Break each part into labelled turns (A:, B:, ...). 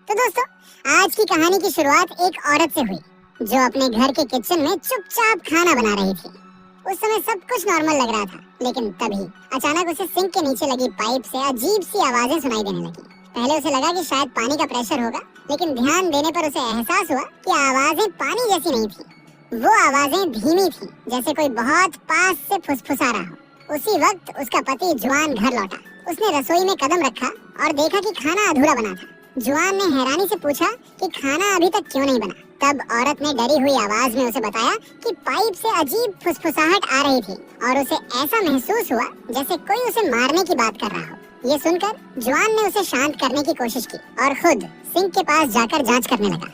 A: तो दोस्तों, आज की कहानी की शुरुआत एक औरत से हुई जो अपने घर के किचन में चुपचाप खाना बना रही थी। उस समय सब कुछ नॉर्मल लग रहा था, लेकिन तभी अचानक उसे सिंक के नीचे लगी पाइप से अजीब सी आवाजें सुनाई देने लगी। पहले उसे लगा कि शायद पानी का प्रेशर होगा, लेकिन ध्यान देने पर उसे एहसास हुआ कि आवाजें पानी जैसी नहीं थी। वो आवाजें धीमी थी, जैसे कोई बहुत पास से फुसफुसा रहा हो। उसी वक्त उसका पति जुआन घर लौटा। उसने रसोई में कदम रखा और देखा कि खाना अधूरा बना था। जुआन ने हैरानी से पूछा कि खाना अभी तक क्यों नहीं बना। तब औरत ने डरी हुई आवाज में उसे बताया कि पाइप से अजीब फुसफुसाहट आ रही थी और उसे ऐसा महसूस हुआ जैसे कोई उसे मारने की बात कर रहा हो। ये सुनकर जुआन ने उसे शांत करने की कोशिश की और खुद सिंक के पास जाकर जांच करने लगा,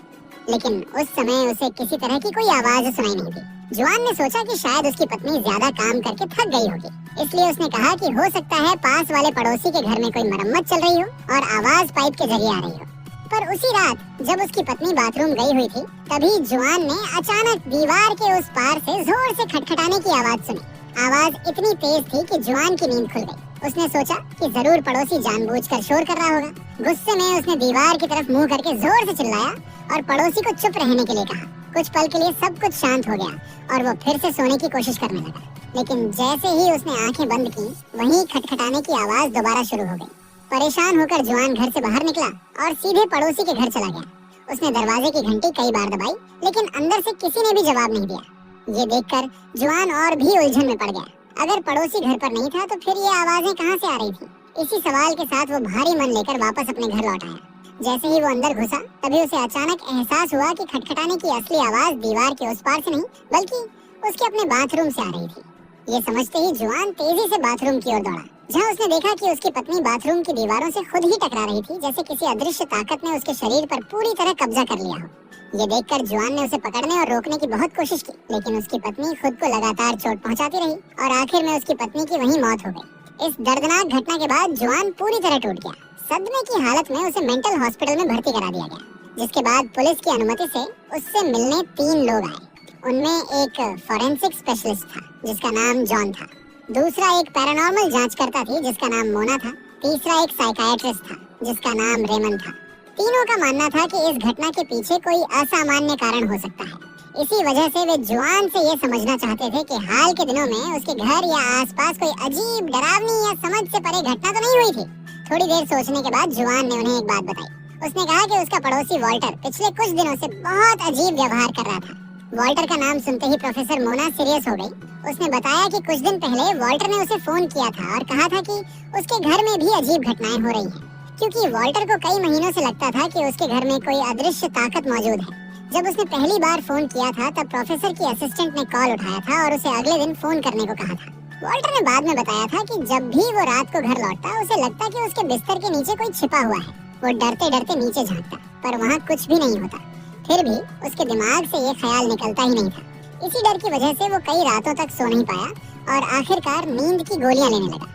A: लेकिन उस समय उसे किसी तरह की कोई आवाज सुनाई नहीं दी। जुआन ने सोचा कि शायद उसकी पत्नी ज्यादा काम करके थक गई होगी, इसलिए उसने कहा कि हो सकता है पास वाले पड़ोसी के घर में कोई मरम्मत चल रही हो और आवाज पाइप के जरिए आ रही हो। पर उसी रात जब उसकी पत्नी बाथरूम गई हुई थी, तभी जुआन ने अचानक दीवार के उस पार से जोर से खटखटाने की आवाज सुनी। आवाज इतनी तेज थी कि जुआन की नींद खुल गई। उसने सोचा कि जरूर पड़ोसी जानबूझकर शोर कर रहा होगा। गुस्से में उसने दीवार की तरफ मुंह करके जोर से चिल्लाया और पड़ोसी को चुप रहने के लिए कहा। कुछ पल के लिए सब कुछ शांत हो गया और वो फिर से सोने की कोशिश करने लगा, लेकिन जैसे ही उसने आंखें बंद की, वहीं खटखटाने की आवाज दोबारा शुरू हो गई। परेशान होकर जुआन घर से बाहर निकला और सीधे पड़ोसी के घर चला गया। उसने दरवाजे की घंटी कई बार दबाई, लेकिन अंदर से किसी ने भी जवाब नहीं दिया। ये देखकर जुआन और भी उलझन में पड़ गया। अगर पड़ोसी घर पर नहीं था तो फिर ये आवाजें कहाँ से आ रही थी? इसी सवाल के साथ वो भारी मन लेकर वापस अपने घर लौट आया। जैसे ही वो अंदर घुसा, तभी उसे अचानक एहसास हुआ कि खटखटाने की असली आवाज दीवार के उस पार से नहीं, बल्कि उसके अपने बाथरूम से आ रही थी। ये समझते ही जुआन तेजी से बाथरूम की ओर दौड़ा, जहाँ उसने देखा कि उसकी पत्नी बाथरूम की दीवारों से खुद ही टकरा रही थी, जैसे किसी अदृश्य ताकत ने उसके शरीर पर पूरी तरह कब्जा कर लिया हो। ये देखकर जुआन ने उसे पकड़ने और रोकने की बहुत कोशिश की, लेकिन उसकी पत्नी खुद को लगातार चोट पहुंचाती रही और आखिर में उसकी पत्नी की वहीं मौत हो गई। इस दर्दनाक घटना के बाद जुआन पूरी तरह टूट गया। सदमे की हालत में उसे मेंटल हॉस्पिटल में भर्ती करा दिया गया, जिसके बाद पुलिस की अनुमति से उससे मिलने 3 लोग आए। उनमें एक फॉरेंसिक स्पेशलिस्ट था जिसका नाम जॉन था, दूसरा एक पैरानॉर्मल जांचकर्ता थी जिसका नाम मोना था, तीसरा एक साइकियाट्रिस्ट था जिसका नाम रेमन था। तीनों का मानना था कि इस घटना के पीछे कोई असामान्य कारण हो सकता है। इसी वजह से वे जुआन से ये समझना चाहते थे कि हाल के दिनों में उसके घर या आसपास कोई अजीब, डरावनी या समझ से परे घटना तो नहीं हुई थी। थोड़ी देर सोचने के बाद जुआन ने उन्हें एक बात बताई। उसने कहा कि उसका पड़ोसी वॉल्टर पिछले कुछ दिनों से बहुत अजीब व्यवहार कर रहा था। वॉल्टर का नाम सुनते ही प्रोफेसर मोना सीरियस हो गई। उसने बताया कि कुछ दिन पहले वॉल्टर ने उसे फोन किया था और कहा था कि उसके घर में भी अजीब घटनाएं हो रही हैं, क्योंकि वॉल्टर को कई महीनों से लगता था कि उसके घर में कोई अदृश्य ताकत मौजूद है। जब उसने पहली बार फोन किया था, तब प्रोफेसर की असिस्टेंट ने कॉल उठाया था और उसे अगले दिन फोन करने को कहा था। वॉल्टर ने बाद में बताया था कि जब भी वो रात को घर लौटता, उसे लगता कि उसके बिस्तर के नीचे कोई छिपा हुआ है। वो डरते डरते नीचे झांकता, पर वहाँ कुछ भी नहीं होता। फिर भी उसके दिमाग से ये ख्याल निकलता ही नहीं था। इसी डर की वजह से वो कई रातों तक सो नहीं पाया और आखिरकार नींद की गोलियां लेने लगा।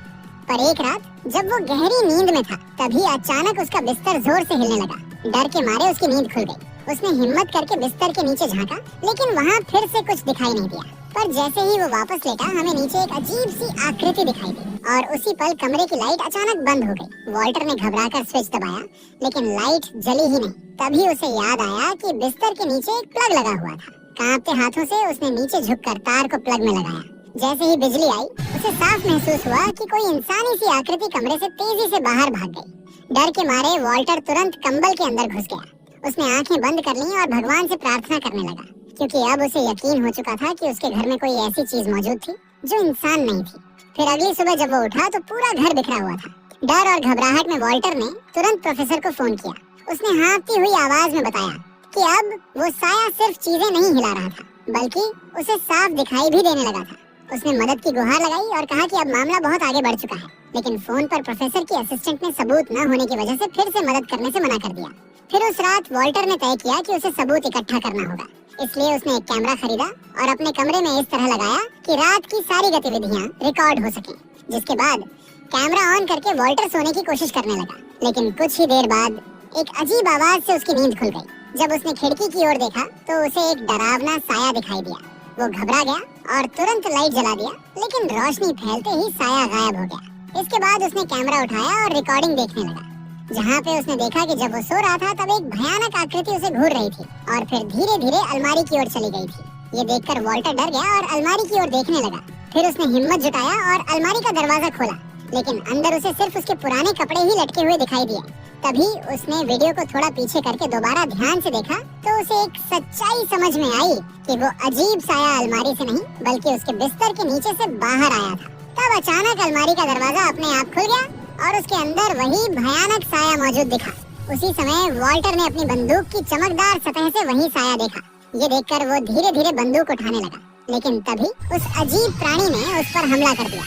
A: पर एक रात जब वो गहरी नींद में था, तभी अचानक उसका बिस्तर जोर से हिलने लगा। डर के मारे उसकी नींद खुल गई। उसने हिम्मत करके बिस्तर के नीचे झांका, लेकिन वहाँ फिर से कुछ दिखाई नहीं दिया। पर जैसे ही वो वापस लेटा, हमें नीचे एक अजीब सी आकृति दिखाई दी और उसी पल कमरे की लाइट अचानक बंद हो गई। वॉल्टर ने घबराकर स्विच दबाया, लेकिन लाइट जली ही नहीं। तभी उसे याद आया कि बिस्तर के नीचे एक प्लग लगा हुआ था। कांपते हाथों से उसने नीचे झुककर तार को प्लग में लगाया। जैसे ही बिजली आई, उसे साफ महसूस हुआ कि कोई इंसानी सी आकृति कमरे से तेजी से बाहर भाग गई। डर के मारे वॉल्टर तुरंत कंबल के अंदर घुस गया। उसने आंखें बंद कर ली और भगवान से प्रार्थना करने लगा, क्योंकि अब उसे यकीन हो चुका था कि उसके घर में कोई ऐसी चीज मौजूद थी जो इंसान नहीं थी। फिर अगली सुबह जब वो उठा तो पूरा घर बिखरा हुआ था। डर और घबराहट में वॉल्टर ने तुरंत प्रोफेसर को फोन किया। उसने हाँफती हुई आवाज में बताया कि अब वो साया सिर्फ चीजें नहीं हिला रहा था, बल्कि उसे साफ दिखाई भी देने लगा था। उसने मदद की गुहार लगाई और कहा कि अब मामला बहुत आगे बढ़ चुका है, लेकिन फोन पर प्रोफेसर की असिस्टेंट ने सबूत न होने की वजह से फिर से मदद करने से मना कर दिया। फिर उस रात वॉल्टर ने तय किया कि उसे सबूत इकट्ठा करना होगा, इसलिए उसने एक कैमरा खरीदा और अपने कमरे में इस तरह लगाया कि रात की सारी गतिविधियां रिकॉर्ड हो सकें। जिसके बाद कैमरा ऑन करके वॉल्टर सोने की कोशिश करने लगा, लेकिन कुछ ही देर बाद एक अजीब आवाज से उसकी नींद खुल गई। जब उसने खिड़की की ओर देखा तो उसे एक डरावना साया दिखाई दिया। वो घबरा गया और तुरंत लाइट जला दिया, लेकिन रोशनी फैलते ही साया गायब हो गया। इसके बाद उसने कैमरा उठाया और रिकॉर्डिंग देखने लगा। जहाँ पे उसने देखा कि जब वो सो रहा था तब एक भयानक आकृति उसे घूर रही थी और फिर धीरे धीरे अलमारी की ओर चली गई थी। ये देखकर वॉल्टर डर गया और अलमारी की ओर देखने लगा। फिर उसने हिम्मत जुटाया और अलमारी का दरवाजा खोला, लेकिन अंदर उसे सिर्फ उसके पुराने कपड़े ही लटके हुए दिखाई दिए। तभी उसने वीडियो को थोड़ा पीछे करके दोबारा ध्यान से देखा तो उसे एक सच्चाई समझ में आई कि वो अजीब साया अलमारी से नहीं बल्कि उसके बिस्तर के नीचे से बाहर आया था। तब अचानक अलमारी का दरवाजा अपने आप खुल गया और उसके अंदर वही भयानक साया मौजूद दिखा। उसी समय वॉल्टर ने अपनी बंदूक की चमकदार सतह से वही साया देखा। ये देखकर वो धीरे धीरे बंदूक उठाने लगा, लेकिन तभी उस अजीब प्राणी ने उस पर हमला कर दिया।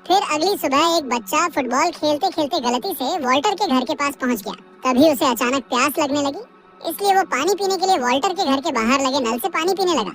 A: फिर अगली सुबह एक बच्चा फुटबॉल खेलते खेलते गलती से वॉल्टर के घर के पास पहुंच गया। तभी उसे अचानक प्यास लगने लगी, इसलिए वो पानी पीने के लिए वॉल्टर के घर के बाहर लगे नल से पानी पीने लगा।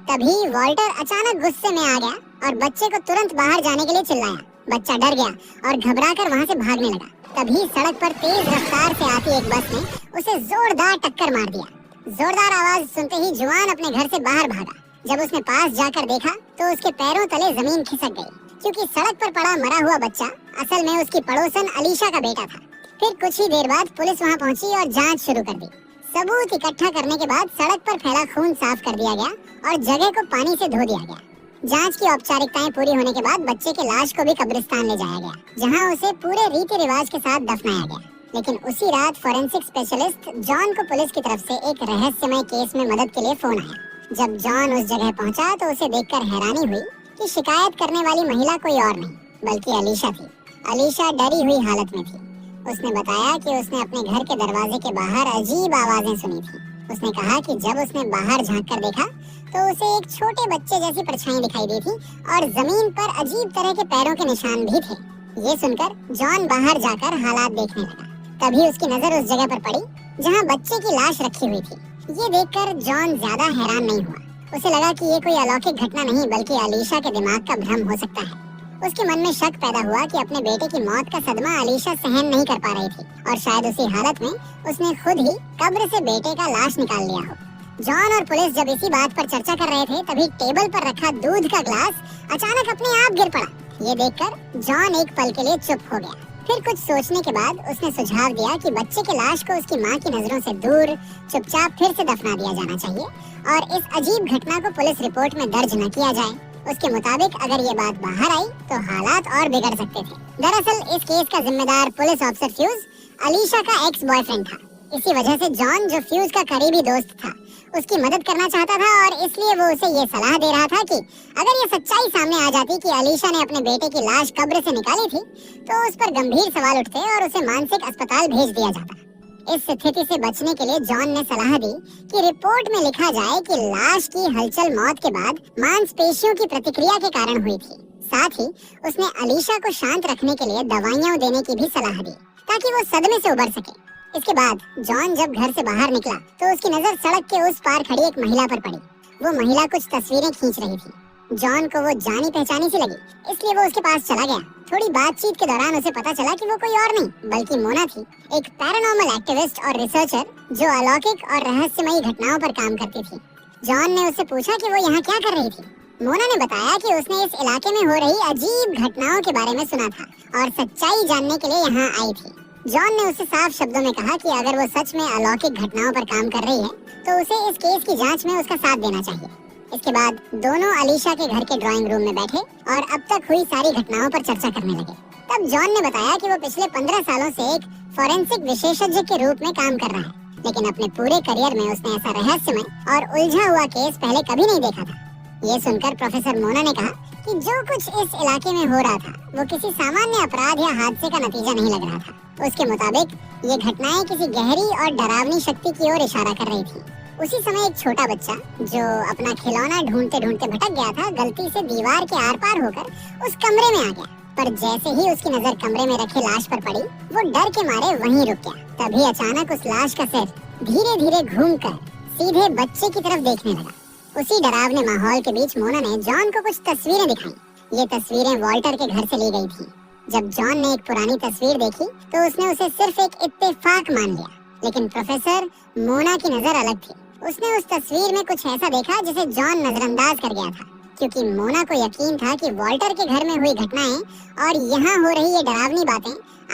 A: तभी वॉल्टर अचानक गुस्से में आ गया और बच्चे को तुरंत बाहर जाने के लिए चिल्लाया। बच्चा डर गया और घबराकर वहां से भागने लगा। तभी सड़क पर तेज रफ्तार से आती एक बस ने उसे जोरदार टक्कर मार दिया। जोरदार आवाज सुनते ही जुआन अपने घर से बाहर भागा। जब उसने पास जाकर देखा तो उसके पैरों तले जमीन खिसक गई, क्योंकि सड़क पर पड़ा मरा हुआ बच्चा असल में उसकी पड़ोसन अलीशा का बेटा था। फिर कुछ ही देर बाद पुलिस वहां पहुंची और जांच शुरू कर दी। सबूत इकट्ठा करने के बाद सड़क पर फैला खून साफ कर दिया गया और जगह को पानी से धो दिया गया। जांच की औपचारिकताएं पूरी होने के बाद बच्चे के लाश को भी कब्रिस्तान ले जाया गया, जहां उसे पूरे रीति रिवाज के साथ दफनाया गया। लेकिन उसी रात फोरेंसिक स्पेशलिस्ट जॉन को पुलिस की तरफ से एक रहस्यमय केस में मदद के लिए फोन आया। जब जॉन उस जगह पहुंचा तो उसे देखकर हैरानी हुई कि शिकायत करने वाली महिला कोई और नहीं बल्कि अलीशा थी। अलीशा डरी हुई हालत में थी। उसने बताया कि उसने अपने घर के दरवाजे के बाहर अजीब आवाजें सुनी थी। उसने कहा कि जब उसने बाहर झांक कर देखा तो उसे एक छोटे बच्चे जैसी परछाई दिखाई दी थी और जमीन पर अजीब तरह के पैरों के निशान भी थे। ये सुनकर जॉन बाहर जाकर हालात देखने लगा। तभी उसकी नजर उस जगह पर पड़ी जहां बच्चे की लाश रखी हुई थी। ये देखकर जॉन ज्यादा हैरान नहीं हुआ। उसे लगा कि ये कोई अलौकिक घटना नहीं बल्कि अलीशा के दिमाग का भ्रम हो सकता है। उसके मन में शक पैदा हुआ कि अपने बेटे की मौत का सदमा अलीशा सहन नहीं कर पा रही थी और शायद उसी हालत में उसने खुद ही कब्र से बेटे का लाश निकाल लिया हो। जॉन और पुलिस जब इसी बात पर चर्चा कर रहे थे तभी टेबल पर रखा दूध का ग्लास अचानक अपने आप गिर पड़ा। ये देखकर जॉन एक पल के लिए चुप हो गया। फिर कुछ सोचने के बाद उसने सुझाव दिया कि बच्चे के लाश को उसकी मां की नजरों से दूर चुपचाप फिर से दफना दिया जाना चाहिए और इस अजीब घटना को पुलिस रिपोर्ट में दर्ज न किया जाए। उसके मुताबिक अगर ये बात बाहर आई तो हालात और बिगड़ सकते थे। दरअसल इस केस का जिम्मेदार पुलिस ऑफिसर फ्यूज अलीशा का एक्स बॉयफ्रेंड था। इसी वजह से जॉन, जो फ्यूज का करीबी दोस्त था, उसकी मदद करना चाहता था और इसलिए वो उसे ये सलाह दे रहा था कि अगर ये सच्चाई सामने आ जाती कि अलीशा ने अपने बेटे की लाश कब्र से निकाली थी तो उस पर गंभीर सवाल उठते और उसे मानसिक अस्पताल भेज दिया जाता। इस स्थिति से बचने के लिए जॉन ने सलाह दी कि रिपोर्ट में लिखा जाए कि लाश की हलचल मौत के बाद मांसपेशियों की प्रतिक्रिया के कारण हुई थी। साथ ही उसने अलीशा को शांत रखने के लिए दवाइयां देने की भी सलाह दी ताकि वो सदमे से उबर सके। इसके बाद जॉन जब घर से बाहर निकला तो उसकी नजर सड़क के उस पार खड़ी एक महिला पर पड़ी। वो महिला कुछ तस्वीरें खींच रही थी। जॉन को वो जानी पहचानी सी लगी, इसलिए वो उसके पास चला गया। थोड़ी बातचीत के दौरान उसे पता चला कि वो कोई और नहीं बल्कि मोना थी, एक पैरानॉर्मल एक्टिविस्ट और रिसर्चर जो अलौकिक और रहस्यमयी घटनाओं पर काम करती थी। जॉन ने उससे पूछा कि वो यहाँ क्या कर रही थी। मोना ने बताया कि उसने इस इलाके में हो रही अजीब घटनाओं के बारे में सुना था और सच्चाई जानने के लिए यहाँ आई थी। जॉन ने उसे साफ शब्दों में कहा कि अगर वो सच में अलौकिक घटनाओं पर काम कर रही है तो उसे इस केस की जांच में उसका साथ देना चाहिए। इसके बाद दोनों अलीशा के घर के ड्राइंग रूम में बैठे और अब तक हुई सारी घटनाओं पर चर्चा करने लगे। तब जॉन ने बताया कि वो पिछले 15 सालों से एक फोरेंसिक विशेषज्ञ के रूप में काम कर रहा है, लेकिन अपने पूरे करियर में उसने ऐसा रहस्यमय और उलझा हुआ केस पहले कभी नहीं देखा था। ये सुनकर प्रोफेसर मोना ने कहा कि जो कुछ इस इलाके में हो रहा था वो किसी सामान्य अपराध या हादसे का नतीजा नहीं लग रहा था। उसके मुताबिक ये घटनाएं किसी गहरी और डरावनी शक्ति की ओर इशारा कर रही थी। उसी समय एक छोटा बच्चा जो अपना खिलौना ढूंढते ढूंढते भटक गया था, गलती से दीवार के आर पार होकर उस कमरे में आ गया। पर जैसे ही उसकी नजर कमरे में रखे लाश पर पड़ी, वो डर के मारे वहीं रुक गया। तभी अचानक उस लाश का सिर धीरे धीरे घूमकर सीधे बच्चे की तरफ देखने लगा। उसी डरावने माहौल के बीच मोना ने जॉन को कुछ तस्वीरें दिखाई। ये तस्वीरें वॉल्टर के घर से ली गई थी। जब जॉन ने एक पुरानी तस्वीर देखी तो उसने उसे सिर्फ एक इत्तेफाक मान लिया, लेकिन प्रोफेसर मोना की नजर अलग थी। उसने उस तस्वीर में कुछ ऐसा देखा जिसे जॉन नजरअंदाज कर गया था, क्योंकि मोना को यकीन था कि वॉल्टर के घर में हुई घटनाएं और यहाँ हो रही ये डरावनी बातें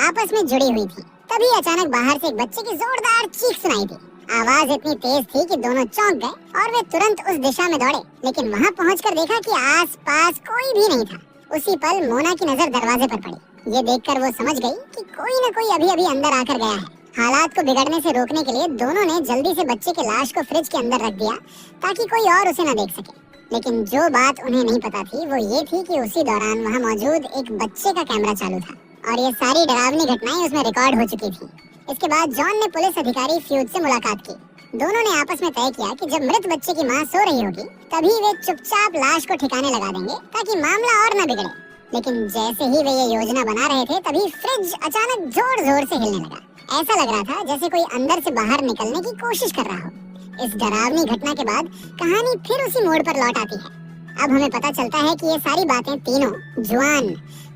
A: आपस में जुड़ी हुई थी। तभी अचानक बाहर से एक बच्चे की जोरदार चीख सुनाई दी। आवाज इतनी तेज थी कि दोनों चौंक गए और वे तुरंत उस दिशा में दौड़े, लेकिन वहाँ पहुंचकर देखा कि आस-पास कोई भी नहीं था। उसी पल मोना की नजर दरवाजे पर पड़ी। ये देखकर वो समझ गई कि कोई न कोई अभी-अभी अंदर आकर गया है। हालात को बिगड़ने से रोकने के लिए दोनों ने जल्दी से बच्चे की लाश को फ्रिज के अंदर रख दिया ताकि कोई और उसे न देख सके। लेकिन जो बात उन्हें नहीं पता थी वो ये थी कि उसी दौरान वहाँ मौजूद एक बच्चे का कैमरा चालू था और ये सारी डरावनी घटनाएं उसमें रिकॉर्ड हो चुकी थी। इसके बाद जॉन ने पुलिस अधिकारी फ्यूज से मुलाकात की। दोनों ने आपस में तय किया कि जब मृत बच्चे की मां सो रही होगी तभी वे चुपचाप लाश को ठिकाने लगा देंगे ताकि मामला और न बिगड़े। लेकिन जैसे ही वे ये योजना बना रहे थे तभी फ्रिज अचानक जोर-जोर से हिलने लगा। ऐसा लग रहा था जैसे कोई अंदर से बाहर निकलने की कोशिश कर रहा हो। इस डरावनी घटना के बाद कहानी फिर उसी मोड़ पर लौट आती है। अब हमें पता चलता है कि ये सारी बातें तीनों, जुआन,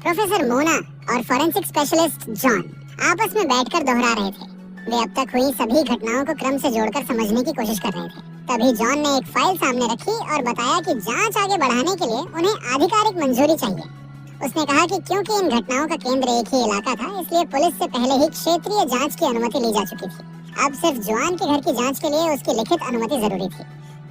A: प्रोफेसर मोना और फॉरेंसिक स्पेशलिस्ट जॉन, आपस में बैठकर दोहरा रहे थे। वे अब तक हुई सभी घटनाओं को क्रम से जोड़कर समझने की कोशिश कर रहे थे। तभी जॉन ने एक फाइल सामने रखी और बताया कि जांच आगे बढ़ाने के लिए उन्हें आधिकारिक मंजूरी चाहिए। उसने कहा कि क्योंकि इन घटनाओं का केंद्र एक ही इलाका था, इसलिए पुलिस से पहले ही क्षेत्रीय जांच की अनुमति ली जा चुकी थी। अब सिर्फ जुआन के घर की जांच के लिए उसकी लिखित अनुमति जरूरी थी।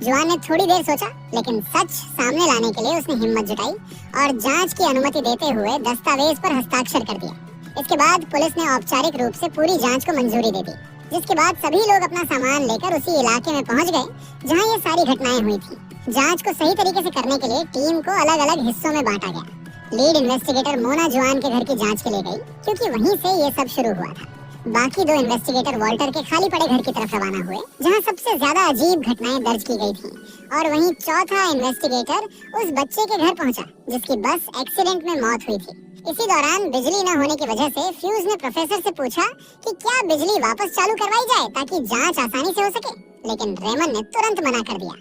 A: जुआन ने थोड़ी देर सोचा, लेकिन सच सामने लाने के लिए उसने हिम्मत जुटाई और जांच की अनुमति देते हुए दस्तावेज पर हस्ताक्षर कर दिया। इसके बाद पुलिस ने औपचारिक रूप से पूरी जांच को मंजूरी दे दी, जिसके बाद सभी लोग अपना सामान लेकर उसी इलाके में पहुंच गए जहां ये सारी घटनाएं हुई थी। जांच को सही तरीके से करने के लिए टीम को अलग-अलग हिस्सों में बांटा गया। लीड इन्वेस्टिगेटर मोना जुआन के घर की जांच के लिए गई, क्योंकि वहीं से ये सब शुरू हुआ था। बाकी दो इन्वेस्टिगेटर वॉल्टर के खाली पड़े घर की तरफ रवाना हुए, जहां सबसे ज्यादा अजीब घटनाएं दर्ज की गई थी। और वहीं चौथा इन्वेस्टिगेटर उस बच्चे के घर पहुंचा जिसकी बस एक्सीडेंट में मौत हुई थी। इसी दौरान बिजली न होने की वजह से फ्यूज ने प्रोफेसर से पूछा कि क्या बिजली वापस चालू करवाई जाए ताकि जांच आसानी से हो सके, लेकिन रेमन ने तुरंत मना कर दिया।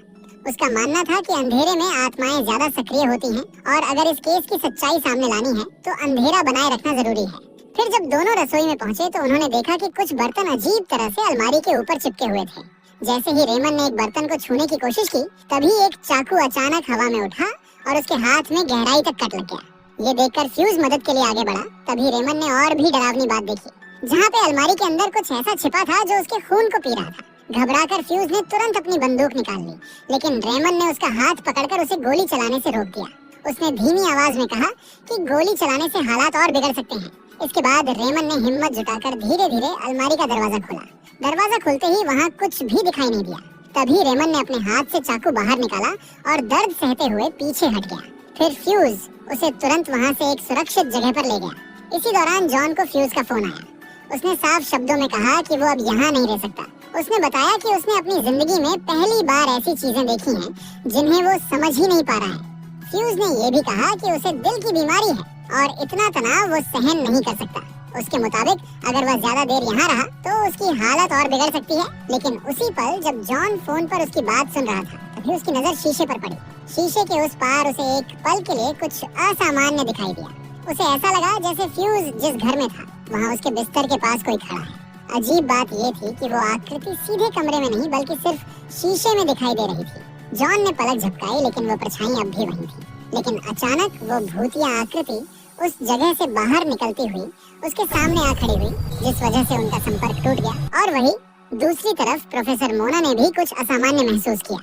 A: उसका मानना था कि अंधेरे में आत्माएं ज्यादा सक्रिय होती हैं और अगर इस केस की सच्चाई सामने लानी है तो अंधेरा बनाए रखना जरूरी है। फिर जब दोनों रसोई में पहुंचे तो उन्होंने देखा कि कुछ बर्तन अजीब तरह से अलमारी के ऊपर चिपके हुए थे। जैसे ही रेमन ने एक बर्तन को छूने की कोशिश की, तभी एक चाकू अचानक हवा में उठा और उसके हाथ में गहराई तक कट लग गया। ये देखकर फ्यूज मदद के लिए आगे बढ़ा। तभी रेमन ने और भी डरावनी बात देखी, जहाँ पे अलमारी के अंदर कुछ ऐसा छिपा था जो उसके खून को पी रहा था। घबराकर फ्यूज ने तुरंत अपनी बंदूक निकाल ली, लेकिन रेमन ने उसका हाथ पकड़कर उसे गोली चलाने से रोक दिया। उसने धीमी आवाज में कहा कि गोली चलाने से हालात और बिगड़ सकते हैं। इसके बाद रेमन ने हिम्मत जुटाकर धीरे-धीरे अलमारी का दरवाजा खोला। दरवाजा खुलते ही वहाँ कुछ भी दिखाई नहीं दिया। तभी रेमन ने अपने हाथ से चाकू बाहर निकाला और दर्द सहते हुए पीछे हट गया। फिर फ्यूज उसे तुरंत वहाँ से एक सुरक्षित जगह पर ले गया। इसी दौरान जॉन को फ्यूज का फोन आया। उसने साफ शब्दों में कहा कि वो अब यहाँ नहीं रह सकता। उसने बताया कि उसने अपनी जिंदगी में पहली बार ऐसी चीजें देखी हैं जिन्हें वो समझ ही नहीं पा रहा है। फ्यूज ने ये भी कहा कि उसे दिल की बीमारी है और इतना तनाव वो सहन नहीं कर सकता। उसके मुताबिक अगर वह ज्यादा देर यहाँ रहा तो उसकी हालत और बिगड़ सकती है। लेकिन उसी पल जब जॉन फोन पर उसकी बात सुन रहा था, तभी उसकी नजर शीशे पर पड़ी। शीशे के उस पार उसे एक पल के लिए कुछ असामान्य दिखाई दिया। उसे ऐसा लगा जैसे फ्यूज जिस घर में था वहाँ उसके बिस्तर के पास कोई खड़ा है। अजीब बात ये थी कि वो आकृति सीधे कमरे में नहीं बल्कि सिर्फ शीशे में दिखाई दे रही थी। जॉन ने पलक झपकाई, लेकिन वो परछाई अब भी वहीं थी। लेकिन अचानक वो भूतिया आकृति उस जगह से बाहर निकलती हुई उसके सामने आ खड़ी हुई, जिस वजह से उनका संपर्क टूट गया। और वही दूसरी तरफ प्रोफेसर मोना ने भी कुछ असामान्य महसूस किया,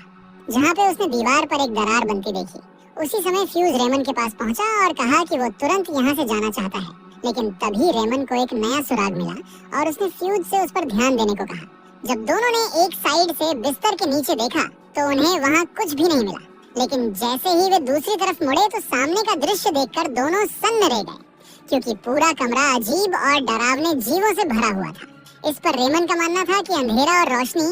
A: जहाँ पे उसने दीवार पर एक दरार बनती देखी। उसी समय फ्यूज रेमन के पास पहुंचा और कहा कि वो तुरंत यहाँ से जाना चाहता है। लेकिन तभी रेमन को एक नया सुराग मिला और उसने फ्यूज से उस पर ध्यान देने को कहा। जब दोनों ने एक साइड से बिस्तर के नीचे देखा तो उन्हें वहाँ कुछ भी नहीं मिला। लेकिन जैसे ही वे दूसरी तरफ मुड़े तो सामने का दृश्य देखकर दोनों सन्न रह गए, क्योंकि पूरा कमरा अजीब और डरावने जीवों से भरा हुआ था। इस पर रेमन का मानना था कि अंधेरा और रोशनी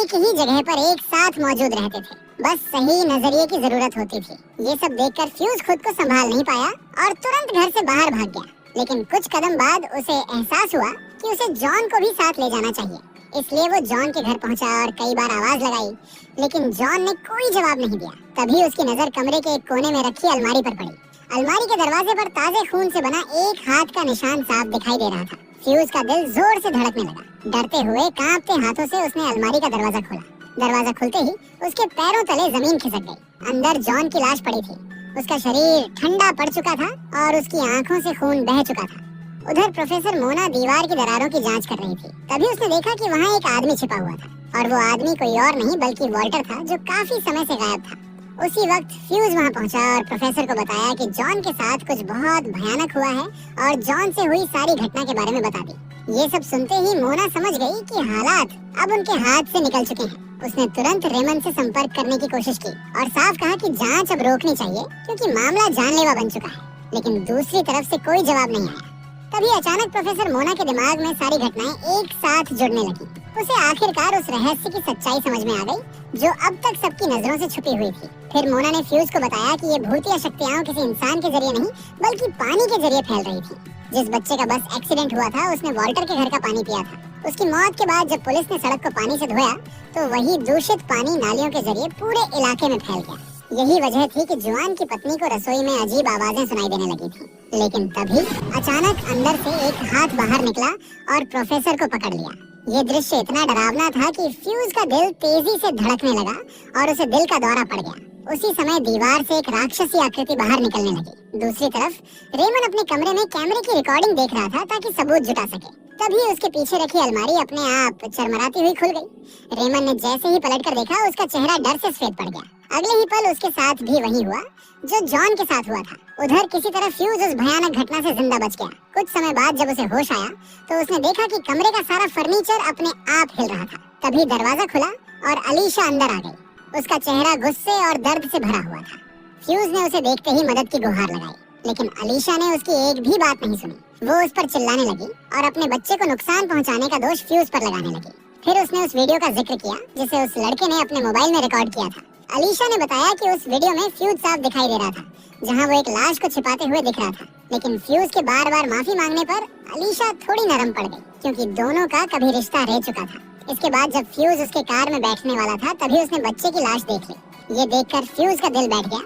A: एक ही जगह पर एक साथ मौजूद रहते थे, बस सही नजरिए की जरूरत होती थी। ये सब देखकर फ्यूज खुद को संभाल नहीं पाया और तुरंत घर से बाहर भाग गया। लेकिन कुछ कदम बाद उसे एहसास हुआ कि उसे जॉन को भी साथ ले जाना चाहिए। इसलिए वो जॉन के घर पहुंचा और कई बार आवाज लगाई, लेकिन जॉन ने कोई जवाब नहीं दिया। तभी उसकी नजर कमरे के एक कोने में रखी अलमारी पर पड़ी। अलमारी के दरवाजे पर ताजे खून से बना एक हाथ का निशान साफ दिखाई दे रहा था। फ्यूज का दिल जोर से धड़कने लगा। डरते हुए कांपते हाथों से उसने अलमारी का दरवाजा खोला। दरवाजा खुलते ही उसके पैरों तले जमीन खिसक गई। अंदर जॉन की लाश पड़ी थी। उसका शरीर ठंडा पड़ चुका था और उसकी आंखों से खून बह चुका था। उधर प्रोफेसर मोना दीवार की दरारों की जांच कर रही थी। तभी उसने देखा कि वहाँ एक आदमी छिपा हुआ था और वो आदमी कोई और नहीं बल्कि वॉल्टर था, जो काफी समय से गायब था। उसी वक्त फ्यूज वहाँ पहुंचा और प्रोफेसर को बताया कि जॉन के साथ कुछ बहुत भयानक हुआ है और जॉन से हुई सारी घटना के बारे में बता दी। ये सब सुनते ही मोना समझ गई कि हालात अब उनके हाथ से निकल चुके हैं। उसने तुरंत रेमन से संपर्क करने की कोशिश की और साफ कहा कि जांच अब रोकनी चाहिए क्योंकि मामला जानलेवा बन चुका है। लेकिन दूसरी तरफ से कोई जवाब नहीं आया। तभी अचानक प्रोफेसर मोना के दिमाग में सारी घटनाएं एक साथ जुड़ने लगी। उसे आखिरकार उस रहस्य की सच्चाई समझ में आ गई जो अब तक सबकी नजरों से छुपी हुई थी। फिर मोना ने फ्यूज को बताया कि ये भूतिया शक्तियां किसी इंसान के जरिए नहीं बल्कि पानी के जरिए फैल रही थी। जिस बच्चे का बस एक्सीडेंट हुआ था उसने वॉल्टर के घर का पानी पिया था। उसकी मौत के बाद जब पुलिस ने सड़क को पानी से धोया तो वही दूषित पानी नालियों के जरिए पूरे इलाके में फैल गया। यही वजह थी कि जुआन की पत्नी को रसोई में अजीब आवाजें सुनाई देने लगी थी। लेकिन तभी अचानक अंदर से एक हाथ बाहर निकला और प्रोफेसर को पकड़ लिया। ये दृश्य इतना डरावना था कि फ्यूज का दिल तेजी से धड़कने लगा और उसे दिल का दौरा पड़ गया। उसी समय दीवार से एक राक्षसी आकृति बाहर निकलने लगी। दूसरी तरफ रेमन अपने कमरे में कैमरे की रिकॉर्डिंग देख रहा था ताकि सबूत जुटा सके। तभी उसके पीछे रखी अलमारी अपने आप चरमराती हुई खुल गई। रेमन ने जैसे ही पलटकर देखा उसका चेहरा डर से सफेद पड़ गया। अगले ही पल उसके साथ भी वही हुआ जो जॉन के साथ हुआ था। उधर किसी तरह फ्यूज उस भयानक घटना से जिंदा बच गया। कुछ समय बाद जब उसे होश आया तो उसने देखा कि कमरे का सारा फर्नीचर अपने आप हिल रहा था। तभी दरवाजा खुला और अलीशा अंदर आ गई। उसका चेहरा गुस्से और दर्द से भरा हुआ था। फ्यूज ने उसे देखते ही मदद की गुहार लगाई, लेकिन अलीशा ने उसकी एक भी बात नहीं सुनी। वो उस पर चिल्लाने लगी और अपने बच्चे को नुकसान पहुंचाने का दोष फ्यूज पर लगाने लगी। फिर उसने उस वीडियो का जिक्र किया जिसे उस लड़के ने अपने मोबाइल में रिकॉर्ड किया था। अलीशा ने बताया कि उस वीडियो में फ्यूज साफ दिखाई दे रहा था, जहां वो एक लाश को छिपाते हुए दिख रहा था। लेकिन फ्यूज के बार बार माफी मांगने पर अलीशा थोड़ी नरम पड़ गई, क्योंकि दोनों का कभी रिश्ता रह चुका था। इसके बाद जब फ्यूज उसके कार में बैठने वाला था तभी उसने बच्चे की लाश देख ली। ये देखकर फ्यूज का दिल बैठ गया।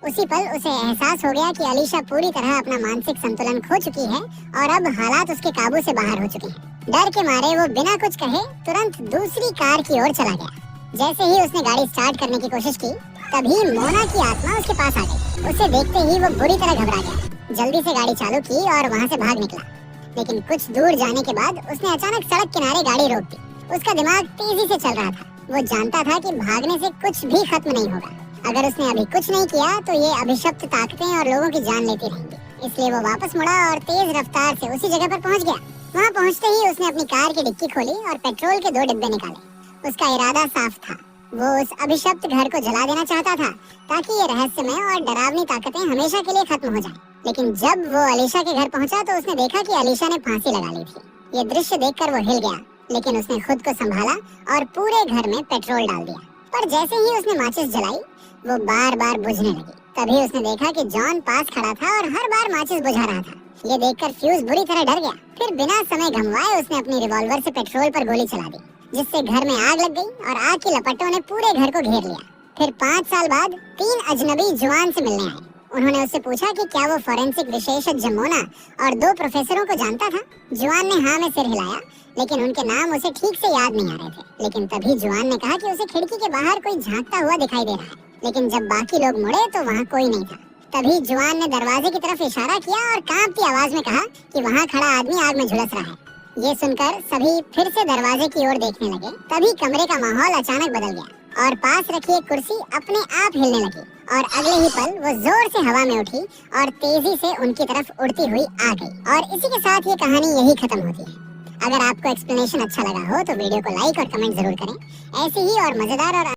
A: उसी पल उसे एहसास हो गया कि अलीशा पूरी तरह अपना मानसिक संतुलन खो चुकी है और अब हालात उसके काबू से बाहर हो चुके हैं। डर के मारे वो बिना कुछ कहे तुरंत दूसरी कार की ओर चला गया। जैसे ही उसने गाड़ी स्टार्ट करने की कोशिश की तभी मोना की आत्मा उसके पास आ गई। उसे देखते ही वो बुरी तरह घबरा गया। जल्दी से गाड़ी चालू की और वहाँ से भाग निकला। लेकिन कुछ दूर जाने के बाद उसने अचानक सड़क किनारे गाड़ी रोक दी। उसका दिमाग तेजी से चल रहा था। वो जानता था कि भागने से कुछ भी खत्म नहीं होगा। अगर उसने अभी कुछ नहीं किया तो ये अभिशप्त ताकतें और लोगों की जान लेती रहेंगी। इसलिए वो वापस मुड़ा और तेज रफ्तार से उसी जगह पर पहुंच गया। वहाँ पहुंचते ही उसने अपनी कार की डिक्की खोली और पेट्रोल के 2 डिब्बे निकाले। उसका इरादा साफ था। वो उस अभिशप्त घर को जला देना चाहता था ताकि ये रहस्यमय और डरावनी ताकतें हमेशा के लिए खत्म हो जाएं। लेकिन जब वो अलीशा के घर पहुंचा तो उसने देखा कि अलीशा ने फांसी लगा ली थी। ये दृश्य देखकर वो हिल गया, लेकिन उसने खुद को संभाला और पूरे घर में पेट्रोल डाल दिया। पर जैसे ही उसने माचिस जलाई वो बार बार बुझने लगी। तभी उसने देखा कि जॉन पास खड़ा था और हर बार माचिस बुझा रहा था। ये देखकर फ्यूज बुरी तरह डर गया। फिर बिना समय गंवाए उसने अपनी रिवॉल्वर से पेट्रोल पर गोली चला दी, जिससे घर में आग लग गई और आग की लपटों ने पूरे घर को घेर लिया। फिर 5 साल बाद 3 अजनबी जुआन से मिलने आए। उन्होंने उससे पूछा कि क्या वो फोरेंसिक विशेषज्ञ मोना और 2 प्रोफेसरों को जानता था। जुआन ने हाँ में सिर हिलाया, लेकिन उनके नाम उसे ठीक से याद नहीं आ रहे थे। लेकिन तभी जुआन ने कहा कि उसे खिड़की के बाहर कोई झांकता हुआ दिखाई दे रहा है। लेकिन जब बाकी लोग मुड़े तो वहाँ कोई नहीं था। तभी जुआन ने दरवाजे की तरफ इशारा किया और कांपती आवाज में कहा कि वहाँ खड़ा आदमी आग में झुलस रहा है। ये सुनकर सभी फिर से दरवाजे की ओर देखने लगे। तभी कमरे का माहौल अचानक बदल गया और पास रखी एक कुर्सी अपने आप हिलने लगी और अगले ही पल वो जोर से हवा में उठी और तेजी से उनकी तरफ उड़ती हुई आ गई। और इसी के साथ ये कहानी यही खत्म होती है। अगर आपको एक्सप्लेनेशन अच्छा लगा हो तो वीडियो को लाइक और कमेंट जरूर करें। ऐसे ही और मजेदार और